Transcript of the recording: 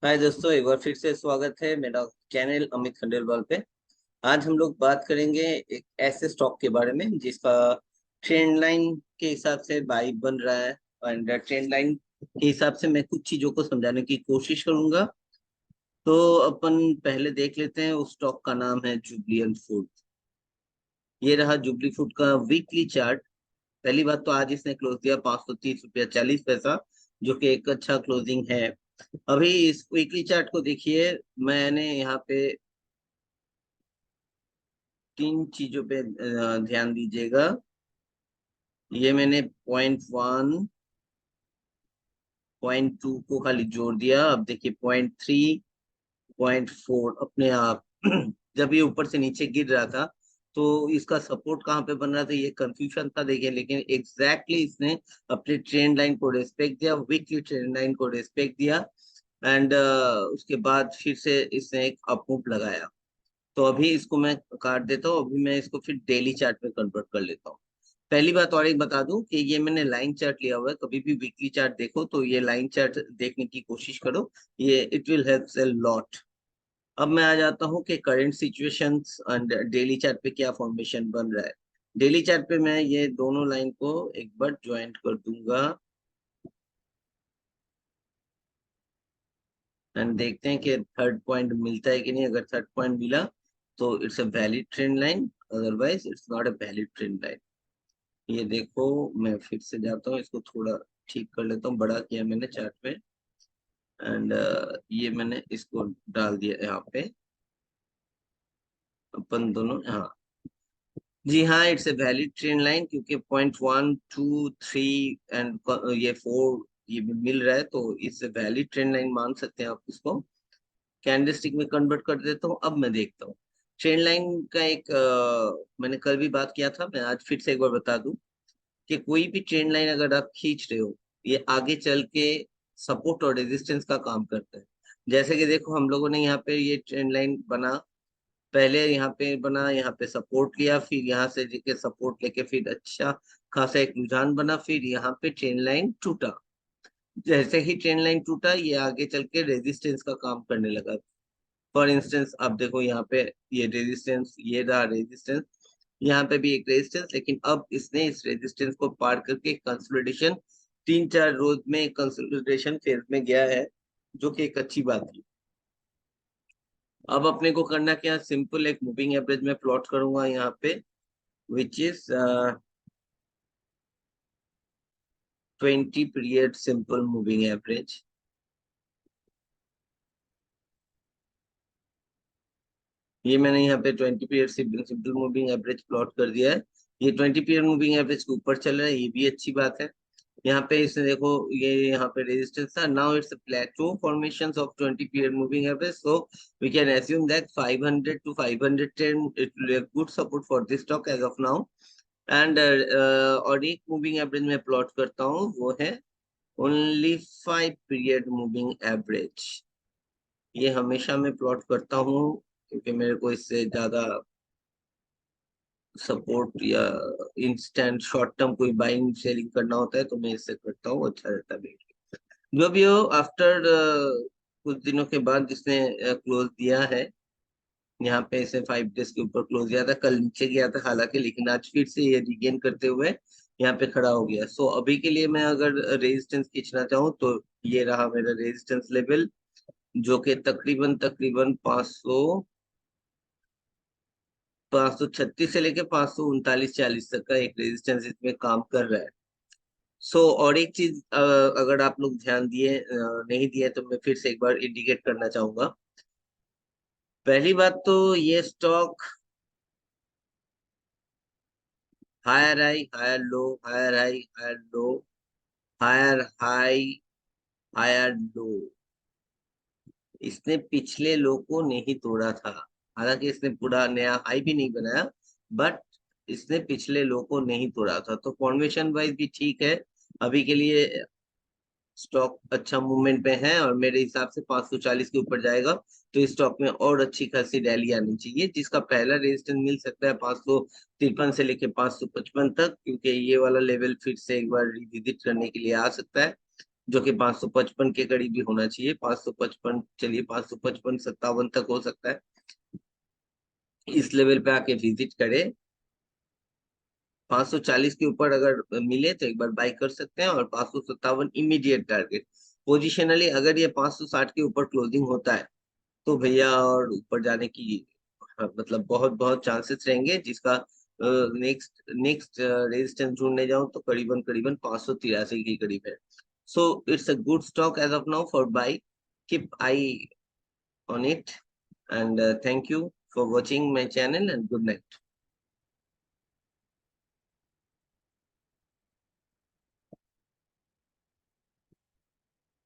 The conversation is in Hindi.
हाय दोस्तों, एक बार फिर से स्वागत है मेरा चैनल अमित खंडेलवाल पे। आज हम लोग बात करेंगे एक ऐसे स्टॉक के बारे में जिसका ट्रेंड लाइन के हिसाब से बाई बन रहा है। एंड ट्रेंड लाइन के हिसाब से मैं कुछ चीजों को समझाने की कोशिश करूंगा। तो अपन पहले देख लेते हैं, उस स्टॉक का नाम है जुबलियन फूड। ये रहा जुबली फूड का वीकली चार्ट। पहली बात तो आज इसने क्लोज दिया 530 रुपया 40 पैसा, जो कि एक अच्छा क्लोजिंग है। अभी इस वीकली चार्ट को देखिए। मैंने यहाँ पे तीन चीजों पे ध्यान दीजिएगा। ये मैंने पॉइंट 1 पॉइंट 2 को खाली जोड़ दिया। अब देखिए पॉइंट 3 पॉइंट 4 अपने आप जब ये ऊपर से नीचे गिर रहा था तो इसका सपोर्ट कहाँ पे बन रहा था, ये कंफ्यूजन था। देखिए लेकिन एग्जैक्टली इसने अपने ट्रेंड लाइन को रेस्पेक्ट दिया, वीकली ट्रेंड लाइन को रेस्पेक्ट दिया। एंड उसके बाद फिर से इसने एक अप मूव लगाया। तो अभी इसको मैं काट देता हूँ। अभी मैं इसको फिर डेली चार्ट में कन्वर्ट कर लेता हूँ। पहली बात और एक बता दूं कि ये मैंने लाइन चार्ट लिया हुआ है। कभी भी वीकली चार्ट देखो तो ये लाइन चार्ट देखने की कोशिश करो। ये it will help a lot. अब मैं आ जाता हूँ कि current situations and daily chart पे क्या फॉर्मेशन बन रहा है। डेली चार्ट पे मैं ये दोनों लाइन को एक बार ज्वाइंट कर दूंगा एंड देखते हैं कि थर्ड पॉइंट मिलता है कि नहीं। अगर थर्ड पॉइंट मिला तो it's a valid trend line, otherwise it's not a valid trend line. ये देखो, मैं फिर से जाता हूँ, इसको थोड़ा ठीक कर लेता हूँ। बड़ा किया मैंने चार्ट में एंड ये मैंने इसको डाल दिया यहाँ पे। अपन दोनों, हाँ जी हाँ, it's a valid trend line क्योंकि पॉइंट 1 2 3 एंड ये 4 ये भी मिल रहा है, तो it's a valid trend line मान सकते हैं आप इसको। कैंडलस्टिक में कन्वर्ट कर देता हूँ। अब मैं देखता हूँ ट्रेंड लाइन का एक मैंने कल भी बात किया था, मैं आज फिर से एक बार बता दूं कि कोई भी ट्रेंड लाइन अगर आप खींच रहे हो, ये आगे चल के सपोर्ट और रेजिस्टेंस का काम करता है। जैसे कि देखो, हम लोगों ने यहाँ पे ये ट्रेंड लाइन बना, पहले यहाँ पे बना, यहाँ पे सपोर्ट लिया, फिर यहाँ से लेके सपोर्ट लेके फिर अच्छा खासा एक रुझान बना, फिर यहाँ पे ट्रेंड लाइन टूटा। जैसे ही ट्रेंड लाइन टूटा, ये आगे चल के रेजिस्टेंस का काम करने लगा। फॉर इंस्टेंस आप देखो यहाँ पे, ये रेजिस्टेंस, ये रहा रेजिस्टेंस, यहाँ पे भी एक रेजिस्टेंस, लेकिन अब इसने इस रेजिस्टेंस को पार करके कंसोलिडेशन, 3 4 रोज में कंसोलिडेशन फेज में गया है, जो कि एक अच्छी बात है। अब अपने को करना क्या, सिंपल एक मूविंग एवरेज में प्लॉट करूंगा यहाँ पे, which is 20 period simple moving average. ये मैंने यहाँ पे 20 period simple moving average plot कर दिया है। ये 20 पीरियड मूविंग एवरेज के ऊपर चल रहा है, ये भी अच्छी बात है। यहाँ पे इसने देखो, ये यहाँ पे रेजिस्टेंस था, now it's plateau formations of 20 period moving average, so we can assume that 500 to 510 it will be a good support for this stock as of now। And और एक मूविंग एवरेज में प्लॉट करता हूँ, वो है ओनली 5 पीरियड मूविंग एवरेज। ये हमेशा मैं प्लॉट करता हूँ क्योंकि मेरे को इससे ज्यादा सपोर्ट या इंस्टेंट शॉर्ट टर्म कोई बाइंग सेलिंग करना होता है तो मैं इससे करता हूँ, अच्छा रहता है। जो भी हो, आफ्टर कुछ दिनों के बाद जिसने क्लोज दिया है, यहाँ पे इसे 5 डेज के ऊपर क्लोज दिया था, कल नीचे गया था हालांकि, लेकिन आज फिर से ये रिगेन करते हुए यहाँ पे खड़ा हो गया। सो अभी के लिए मैं अगर रेजिस्टेंस खींचना चाहूँ तो ये रहा मेरा रेजिस्टेंस लेवल, जो कि तकरीबन तकरीबन 536 से लेके 539 40 तक का एक रेजिस्टेंस इसमें काम कर रहा है। और एक चीज अगर आप लोग ध्यान दिए नहीं दिए तो मैं फिर से एक बार इंडिकेट करना चाहूंगा। पहली बात तो ये stock higher high higher low, higher high higher low, higher high higher low, इसने पिछले लो को नहीं तोड़ा था। हालांकि इसने पूरा नया हाई भी नहीं बनाया, बट इसने पिछले लो को नहीं तोड़ा था, तो फॉर्मेशन वाइज भी ठीक है। अभी के लिए स्टॉक अच्छा मूवमेंट में है और मेरे हिसाब से 540 के ऊपर जाएगा तो इस स्टॉक में और अच्छी खासी रैली आनी चाहिए, जिसका पहला रेजिस्टेंस मिल सकता है 553 से लेके 555 तक, क्योंकि ये वाला लेवल फिर से एक बार रिविजिट करने के लिए आ सकता है। जो कि 555 के करीब भी होना चाहिए। 555, चलिए 555 57 तक हो सकता है। इस लेवल पे आके विजिट करें। 540 के ऊपर अगर मिले तो एक बार बाई कर सकते हैं, और 557 इमीडिएट टारगेट। पोजिशनली अगर ये 560 के ऊपर क्लोजिंग होता है तो भैया और ऊपर जाने की मतलब बहुत बहुत चांसेस रहेंगे, जिसका नेक्स्ट नेक्स्ट रेजिस्टेंस ढूंढने जाऊं तो करीबन करीबन 583 के करीब है। So it's a good stock as of now for buy. Keep eye on it, and thank you for watching my channel, and good night.